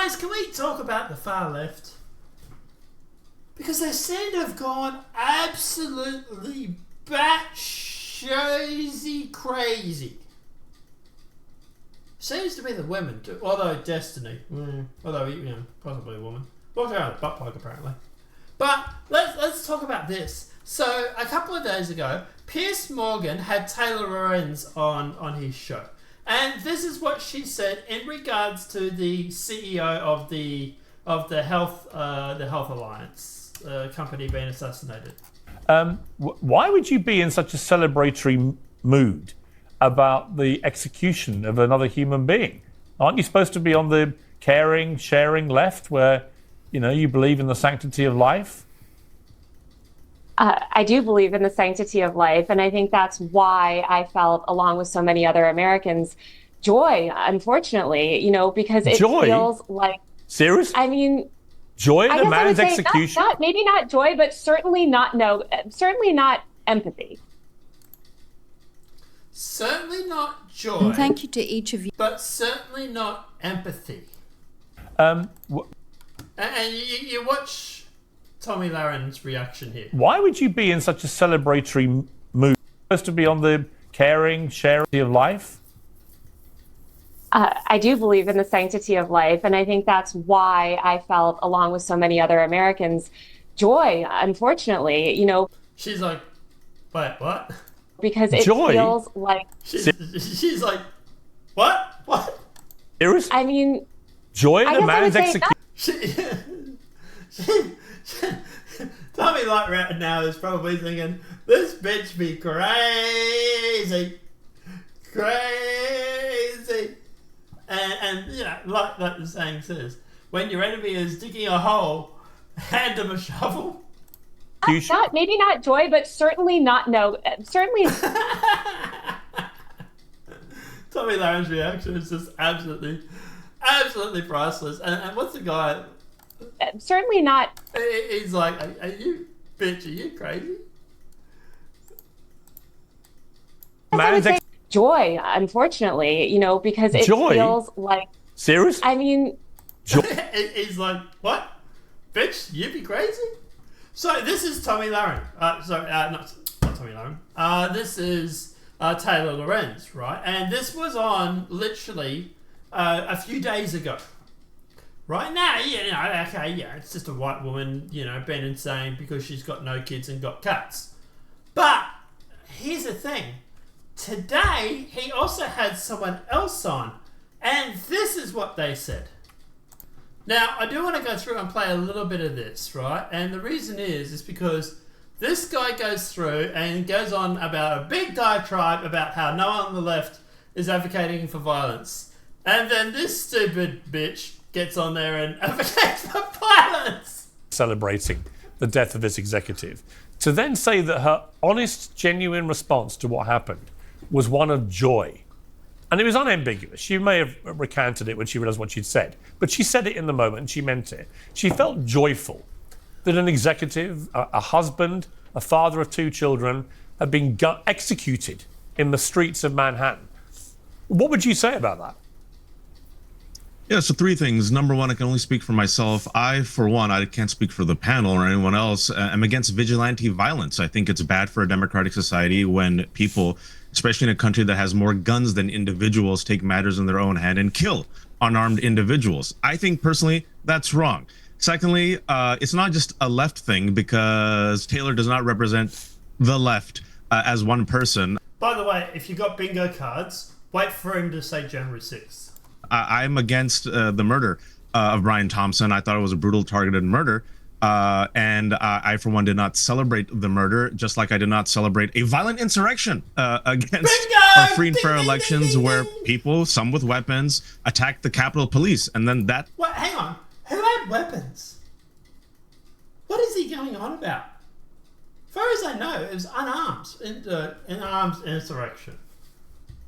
Guys, can we talk about the far left? Because they seem to have gone absolutely batshit crazy. Seems to be the women too, although Destiny, although possibly a woman. Walked around with a butt plug apparently. But let's talk about this. So a couple of days ago, Piers Morgan had Taylor Lorenz on his show, and this is what she said in regards to the CEO of the Health Alliance company being assassinated. Why would you be in such a celebratory mood about the execution of another human being? Aren't you supposed to be on the caring, sharing left, where you believe in the sanctity of life? I do believe in the sanctity of life, and I think that's why I felt, along with so many other Americans, joy, unfortunately, because it feels like... Serious? I mean... Joy at a man's execution? Maybe not joy, but certainly not empathy. Certainly not joy. And thank you to each of you. But certainly not empathy. And you watch Tommy Laren's reaction here. Why would you be in such a celebratory mood? Supposed to be on the caring, sharing of life? I do believe in the sanctity of life, and I think that's why I felt, along with so many other Americans, joy, unfortunately, She's like, wait, what? Because it feels like... She's like, what? What? Serious? I mean... Joy at a man's execution? Tommy like right now is probably thinking, this bitch be crazy. Crazy. And like the saying says, when your enemy is digging a hole, hand him a shovel. Maybe not joy, but certainly certainly. Tommy Laren's reaction is just absolutely priceless. And what's the guy? Certainly not. He's like, are you crazy? Joy, unfortunately, because it feels like... Serious? I mean... Joy. He's like, what? Bitch, you be crazy? So this is Tommy Laren. Not Tommy Laren. This is Taylor Lorenz, right? And this was on literally a few days ago. Right now, it's just a white woman, being insane because she's got no kids and got cats. But here's the thing. Today, he also had someone else on, and this is what they said. Now, I do want to go through and play a little bit of this, right? And the reason is because this guy goes through and goes on about a big diatribe about how no one on the left is advocating for violence. And then this stupid bitch gets on there and advocates for violence. Celebrating the death of this executive. To then say that her honest, genuine response to what happened was one of joy. And it was unambiguous. She may have recanted it when she realized what she'd said, but she said it in the moment and she meant it. She felt joyful that an executive, a husband, a father of 2 children, had been executed in the streets of Manhattan. What would you say about that? Yeah, so 3 things. Number 1, I can only speak for myself. I can't speak for the panel or anyone else. I'm against vigilante violence. I think it's bad for a democratic society when people, especially in a country that has more guns than individuals, take matters in their own hand and kill unarmed individuals. I think personally that's wrong. Secondly, it's not just a left thing because Taylor does not represent the left as one person. By the way, if you got bingo cards, wait for him to say January 6th. I'm against the murder of Brian Thompson. I thought it was a brutal targeted murder. And I, for one, did not celebrate the murder, just like I did not celebrate a violent insurrection against our free and fair elections where people, some with weapons, attacked the Capitol Police. And then that... What? Hang on. Who had weapons? What is he going on about? As far as I know, it was unarmed insurrection.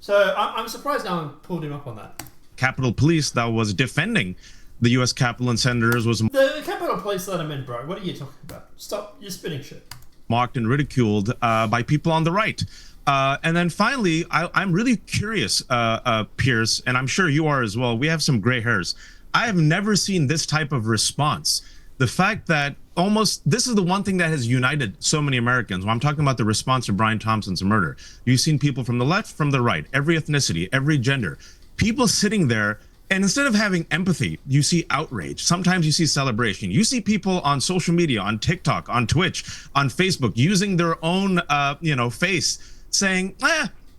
So I'm surprised no one pulled him up on that. Capitol Police that was defending the U.S. Capitol and senators was... The Capitol Police let him in, bro. What are you talking about? Stop. You're spinning shit. Mocked and ridiculed by people on the right. And then finally, I'm really curious, Piers, and I'm sure you are as well. We have some gray hairs. I have never seen this type of response. The fact that this is the one thing that has united so many Americans. When I'm talking about the response to Brian Thompson's murder, you've seen people from the left, from the right, every ethnicity, every gender, people sitting there. And instead of having empathy, you see outrage. Sometimes you see celebration. You see people on social media, on TikTok, on Twitch, on Facebook, using their own, face, saying,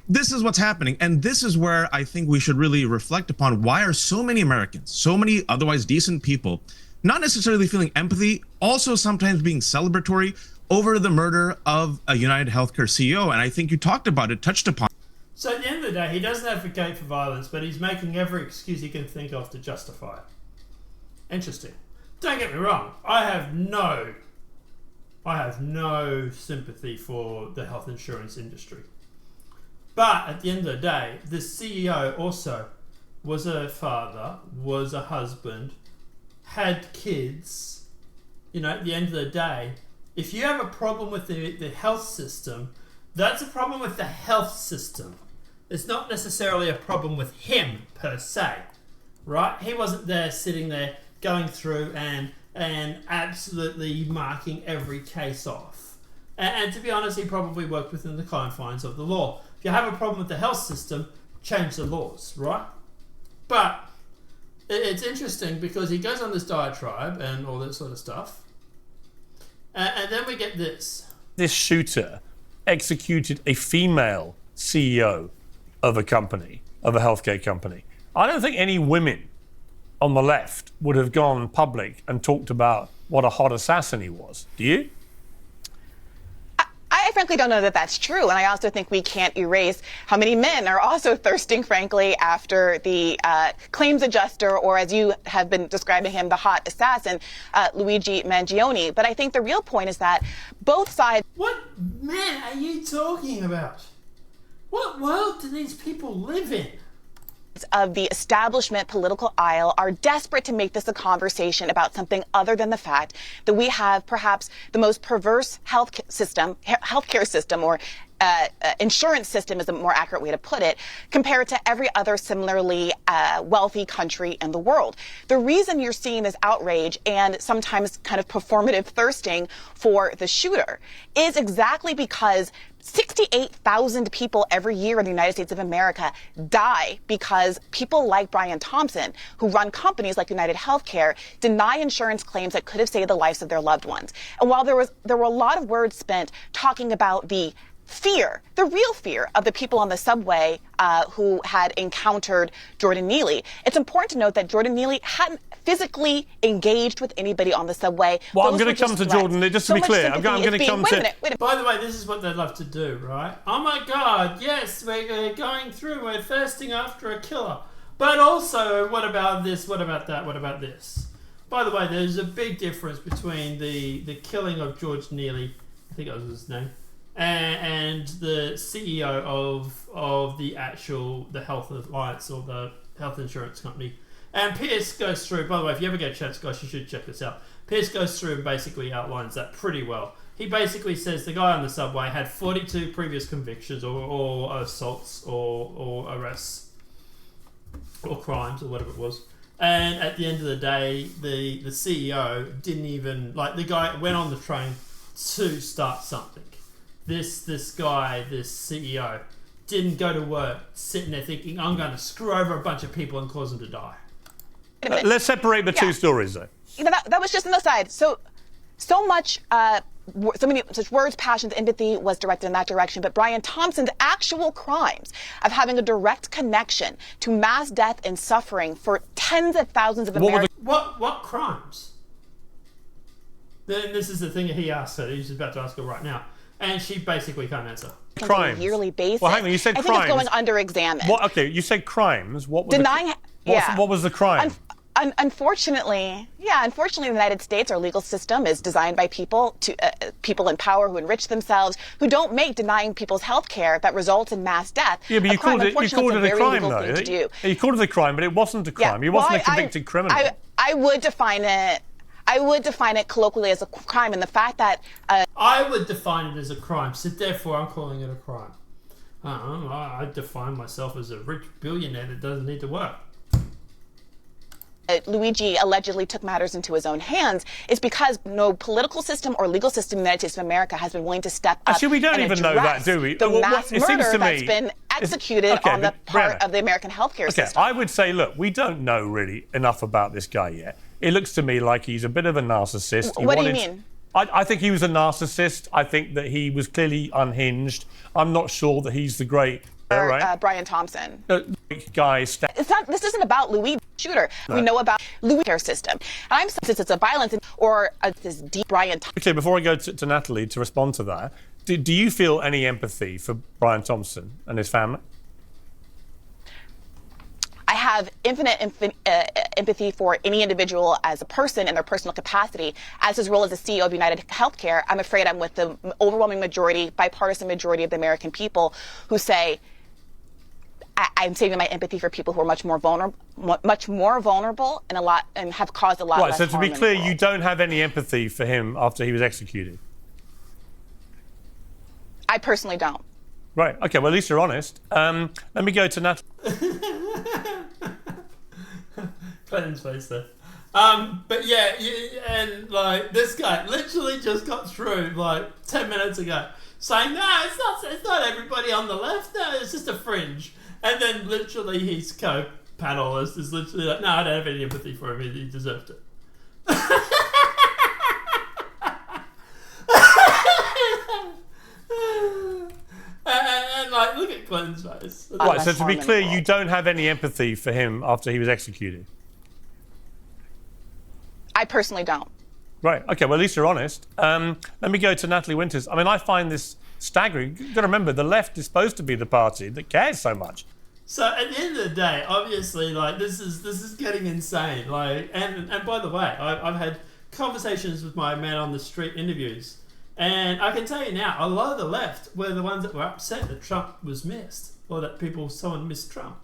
this is what's happening. And this is where I think we should really reflect upon why are so many Americans, so many otherwise decent people, not necessarily feeling empathy, also sometimes being celebratory over the murder of a UnitedHealthcare CEO. And I think you talked about it, touched upon. So at the end of the day, he doesn't advocate for violence, but he's making every excuse he can think of to justify it. Interesting. Don't get me wrong. I have no sympathy for the health insurance industry. But at the end of the day, the CEO also was a father, was a husband, had kids. At the end of the day, if you have a problem with the health system, that's a problem with the health system. It's not necessarily a problem with him per se, right? He wasn't there sitting there going through and absolutely marking every case off. And to be honest, he probably worked within the confines of the law. If you have a problem with the health system, change the laws, right? But it's interesting because he goes on this diatribe and all that sort of stuff. And then we get this. This shooter executed a female CEO of a company, of a healthcare company. I don't think any women on the left would have gone public and talked about what a hot assassin he was. Do you? I frankly don't know that that's true. And I also think we can't erase how many men are also thirsting, frankly, after the claims adjuster, or as you have been describing him, the hot assassin, Luigi Mangione. But I think the real point is that both sides... What man are you talking about? What world do these people live in? Of the establishment political aisle are desperate to make this a conversation about something other than the fact that we have perhaps the most perverse healthcare system, or insurance system is a more accurate way to put it, compared to every other similarly wealthy country in the world. The reason you're seeing this outrage and sometimes kind of performative thirsting for the shooter is exactly because 68,000 people every year in the United States of America die because people like Brian Thompson, who run companies like UnitedHealthcare, deny insurance claims that could have saved the lives of their loved ones. And while there were a lot of words spent talking about the fear, the real fear of the people on the subway who had encountered Jordan Neely, it's important to note that Jordan Neely hadn't physically engaged with anybody on the subway. Well, I'm going to come to Jordan, just to be clear. I'm going to come to... Wait a minute. By the way, this is what they love to do, right? Oh my God, yes, we're going through, we're thirsting after a killer. But also, what about this, what about that, what about this? By the way, there's a big difference between the killing of George Neely, I think that was his name, and the CEO of the Health Alliance, or the health insurance company. And Piers goes through, by the way, if you ever get a chance, guys, you should check this out. Piers goes through and basically outlines that pretty well. He basically says the guy on the subway had 42 previous convictions or assaults or arrests or crimes or whatever it was. And at the end of the day, the CEO didn't even, the guy went on the train to start something. This guy, this CEO, didn't go to work sitting there thinking, I'm going to screw over a bunch of people and cause them to die. Let's separate the two stories, though. That was just an aside. So much, so many such words, passions, empathy was directed in that direction. But Brian Thompson's actual crimes of having a direct connection to mass death and suffering for tens of thousands of Americans. What crimes? Then this is the thing that he asked her. He's about to ask her right now. And she basically can't answer. Crimes. On a yearly basis. Well, hang on, you said I crimes. think it's going under examined. Okay, you said crimes. What was denying? What was the crime? Unfortunately, the United States, our legal system is designed by people in power who enrich themselves, who don't make denying people's health care that results in mass death. Yeah, but you called it a crime, though. You called it a crime, but it wasn't a crime. He wasn't a convicted criminal. I would define it colloquially as a crime, and the fact that I would define it as a crime, so therefore I'm calling it a crime. I define myself as a rich billionaire that doesn't need to work. Luigi allegedly took matters into his own hands is because no political system or legal system in the United States of America has been willing to step up. Actually, we don't and even know that, do we? The mass murder that's been executed on the part Brianna, of the American healthcare system. I would say, look, we don't know really enough about this guy yet. It looks to me like he's a bit of a narcissist. What do you mean? I think he was a narcissist. I think that he was clearly unhinged. I'm not sure that he's the great... Brian Thompson. Guys, this isn't about Luigi shooter. No. We know about Luigi care system. And since it's a violence or this deep Brian Thompson. Okay, before I go to Natalie to respond to that, do you feel any empathy for Brian Thompson and his family? I have infinite empathy for any individual as a person in their personal capacity. As his role as the CEO of UnitedHealthcare, I'm afraid I'm with the overwhelming majority, bipartisan majority of the American people who say, I'm saving my empathy for people who are much more vulnerable, and have caused a lot. Right. So to be clear, you don't have any empathy for him after he was executed. I personally don't. Right. Okay. Well, at least you're honest. Let me go to Natalie. Clinton's face there. But yeah, and like this guy literally just got through like 10 minutes ago saying, no, it's not everybody on the left. No, it's just a fringe. And then literally his co-panelist is literally like, no, I don't have any empathy for him. He deserved it. and like, look at Clinton's face. Right, so to be clear, you don't have any empathy for him after he was executed? I personally don't. Right, okay, well, at least you're honest. Let me go to Natalie Winters. I mean, I find this staggering. You've got to remember, the left is supposed to be the party that cares so much. So at the end of the day, obviously, like this is getting insane. Like, and by the way, I've had conversations with my man on the street interviews, and I can tell you now, a lot of the left were the ones that were upset that Trump was missed, or that someone missed Trump.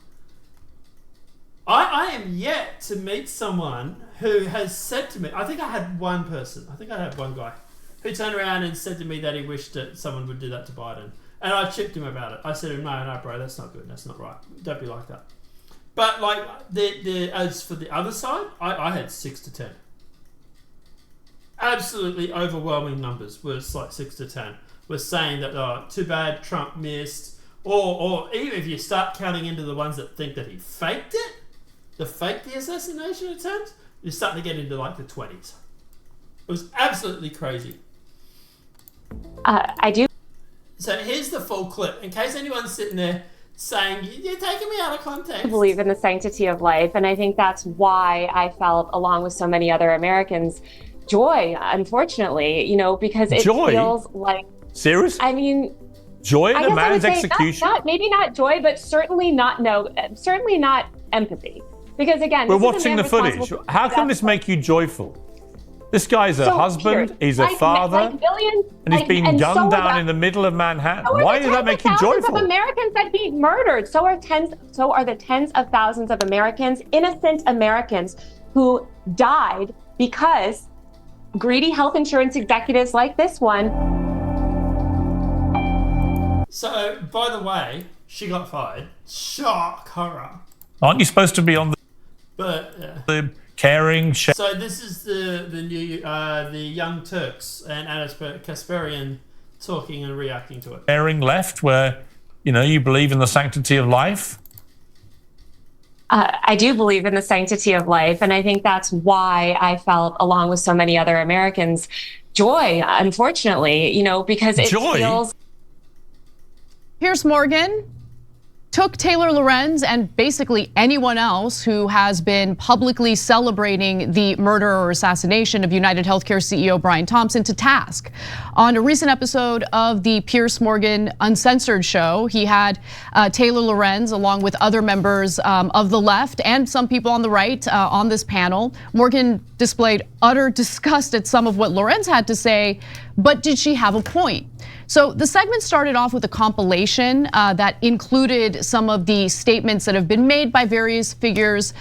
I am yet to meet someone who has said to me, I think I had one guy who turned around and said to me that he wished that someone would do that to Biden. And I chipped him about it. I said to him, no, bro, that's not good. That's not right. Don't be like that. But like, as for the other side, I had 6 to 10. Absolutely overwhelming numbers was like 6 to 10. We're saying that, too bad Trump missed. Or even if you start counting into the ones that think that he faked it, the assassination attempt, you're starting to get into like the 20s. It was absolutely crazy. I do. So here's the full clip. In case anyone's sitting there saying, you're taking me out of context. I believe in the sanctity of life. And I think that's why I felt, along with so many other Americans, joy, unfortunately, because it feels like... Serious? I mean... Joy in a man's execution? Maybe not joy, but certainly not empathy. Because again, we're watching the footage. How can this make you joyful? This guy's a husband, he's a father, and he's been gunned down in the middle of Manhattan. Why does that make you joyful? Thousands of Americans that he murdered. So are the tens of thousands of Americans, innocent Americans, who died because greedy health insurance executives like this one. So, by the way, she got fired. Shock horror. Aren't you supposed to be on the caring? So this is the new the Young Turks and Anas Kasparian talking and reacting to it. Caring left, where you believe in the sanctity of life. I do believe in the sanctity of life, and I think that's why I felt, along with so many other Americans, joy. Unfortunately, because it feels. Piers Morgan took Taylor Lorenz and basically anyone else who has been publicly celebrating the murder or assassination of UnitedHealthcare CEO Brian Thompson to task. On a recent episode of the Piers Morgan Uncensored show, he had Taylor Lorenz along with other members of the left and some people on the right on this panel. Morgan displayed utter disgust at some of what Lorenz had to say, but did she have a point? So the segment started off with a compilation that included some of the statements that have been made by various figures,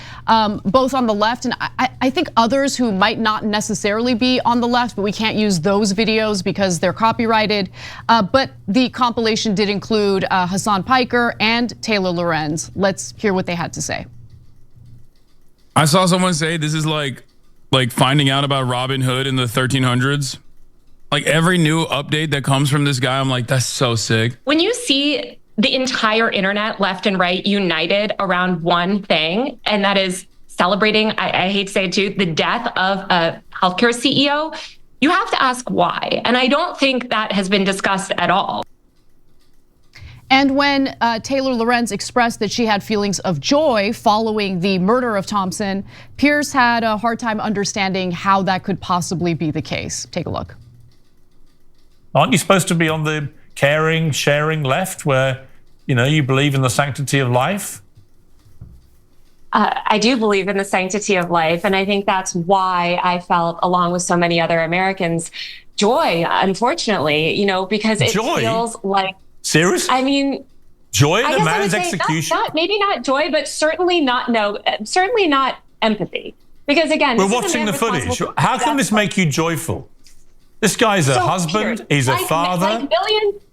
both on the left and I think others who might not necessarily be on the left, but we can't use those videos because they're copyrighted. But the compilation did include Hassan Piker and Taylor Lorenz. Let's hear what they had to say. I saw someone say this is like finding out about Robin Hood in the 1300s. Like every new update that comes from this guy, I'm like, that's so sick. When you see the entire internet, left and right, united around one thing, and that is celebrating, I hate to say it too, the death of a healthcare CEO, you have to ask why. And I don't think that has been discussed at all. And when Taylor Lorenz expressed that she had feelings of joy following the murder of Thompson, Piers had a hard time understanding how that could possibly be the case. Take a look. Aren't you supposed to be on the caring, sharing left where, you believe in the sanctity of life? I do believe in the sanctity of life. And I think that's why I felt, along with so many other Americans, joy, unfortunately, because it feels like... Seriously? I mean... Joy at a man's execution? Maybe not joy, but certainly not empathy. Because again... We're watching the footage. How can this make you joyful? This guy's a husband, he's a father,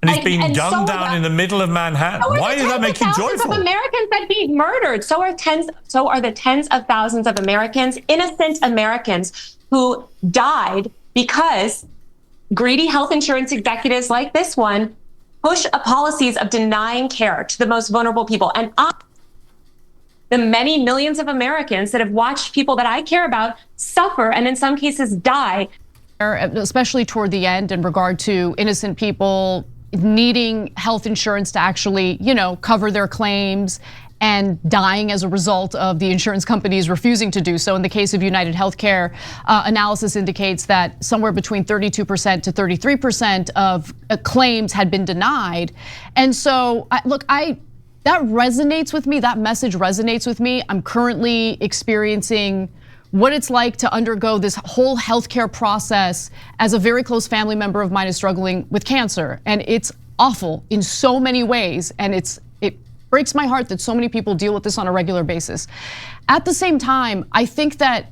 and he's being gunned down in the middle of Manhattan. Why does that make you joyful? Thousands of Americans that being murdered. So are the tens of thousands of Americans, innocent Americans, who died because greedy health insurance executives like this one push policies of denying care to the most vulnerable people. And the many millions of Americans that have watched people that I care about suffer and in some cases die. Especially toward the end in regard to innocent people needing health insurance to actually, cover their claims and dying as a result of the insurance companies refusing to do so. In the case of UnitedHealthcare, analysis indicates that somewhere between 32% to 33% of claims had been denied. And so, that resonates with me, that message resonates with me. I'm currently experiencing what it's like to undergo this whole healthcare process as a very close family member of mine is struggling with cancer. And it's awful in so many ways. And it breaks my heart that so many people deal with this on a regular basis. At the same time, I think that,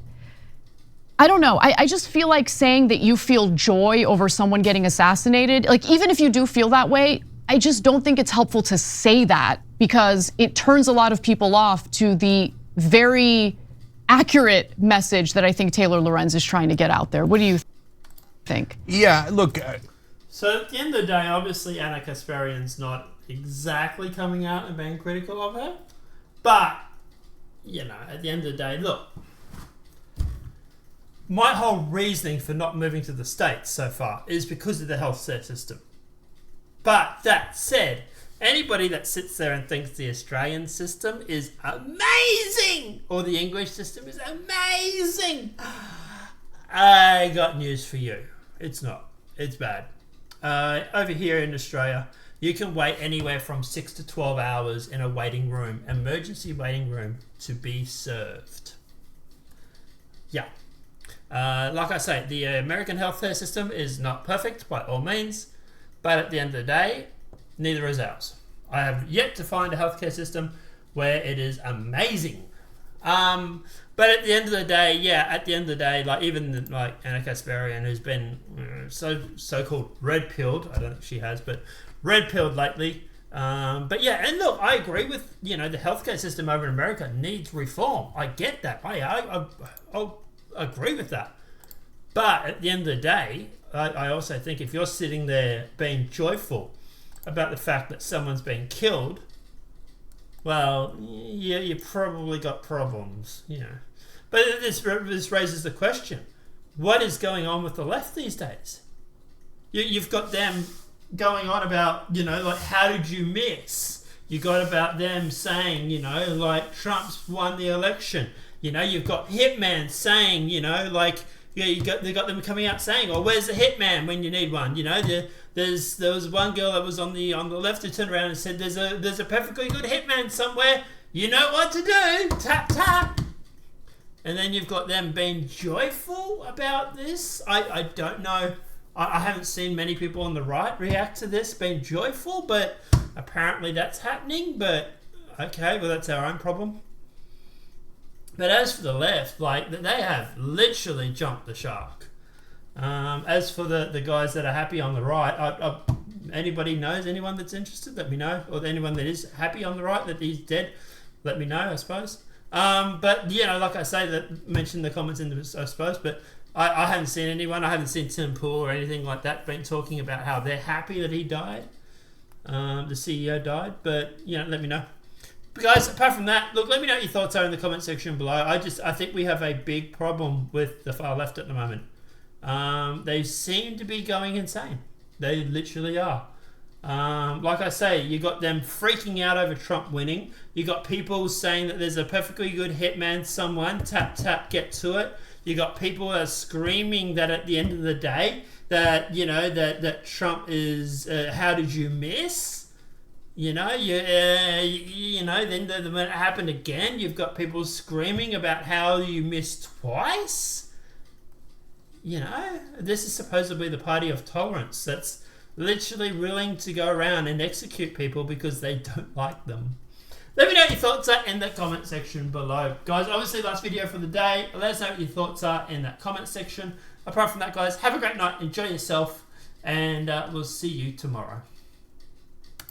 I don't know, I just feel like saying that you feel joy over someone getting assassinated, like even if you do feel that way, I just don't think it's helpful to say that because it turns a lot of people off to the very accurate message that I think Taylor Lorenz is trying to get out there. What do you think? Yeah, look. So at the end of the day, obviously Anna Kasparian's not exactly coming out and being critical of her. But, at the end of the day, look. My whole reasoning for not moving to the States so far is because of the healthcare system. But that said, anybody that sits there and thinks the Australian system is amazing or the English system is amazing, I got news for you. It's not. It's bad. Over here in Australia, you can wait anywhere from 6 to 12 hours in a waiting room, emergency waiting room, to be served. Yeah. Like I say, the American healthcare system is not perfect by all means, but at the end of the day, neither is ours. I have yet to find a healthcare system where it is amazing. But at the end of the day, like even like Anna Kasparian, who's been so-called red-pilled, I don't think she has, but red-pilled lately. But yeah, and look, I agree with, the healthcare system over in America needs reform. I get that. I'll agree with that. But at the end of the day, I also think if you're sitting there being joyful about the fact that someone's been killed, well, yeah, you probably got problems, But this raises the question, what is going on with the left these days? You've got them going on about, like, how did you miss? You got about them saying, like, Trump's won the election. You've got hitmen saying, they got them coming out saying, "Oh, where's the hitman when you need one?" There was one girl that was on the left who turned around and said, "There's a perfectly good hitman somewhere. You know what to do. Tap tap." And then you've got them being joyful about this. I don't know. I haven't seen many people on the right react to this being joyful, but apparently that's happening. But okay, well, that's our own problem. But as for the left, like, they have literally jumped the shark. As for the guys that are happy on the right, anybody knows anyone that's interested, let me know. Or anyone that is happy on the right that he's dead, let me know, I suppose. But like I say, that mentioned the comments in the post, but I haven't seen anyone. I haven't seen Tim Pool or anything like that been talking about how they're happy that he died. The CEO died, but let me know. But guys, apart from that, look, let me know what your thoughts are in the comment section below. I think we have a big problem with the far left at the moment. They seem to be going insane. They literally are. Like I say, you got them freaking out over Trump winning. You got people saying that there's a perfectly good hitman, someone, tap, tap, get to it. You got people that are screaming that at the end of the day, that, that Trump is, how did you miss? Then when it happened again, you've got people screaming about how you missed twice. This is supposedly the party of tolerance that's literally willing to go around and execute people because they don't like them. Let me know what your thoughts are in the comment section below. Guys, obviously last video for the day. Let us know what your thoughts are in that comment section. Apart from that, guys, have a great night. Enjoy yourself. And we'll see you tomorrow.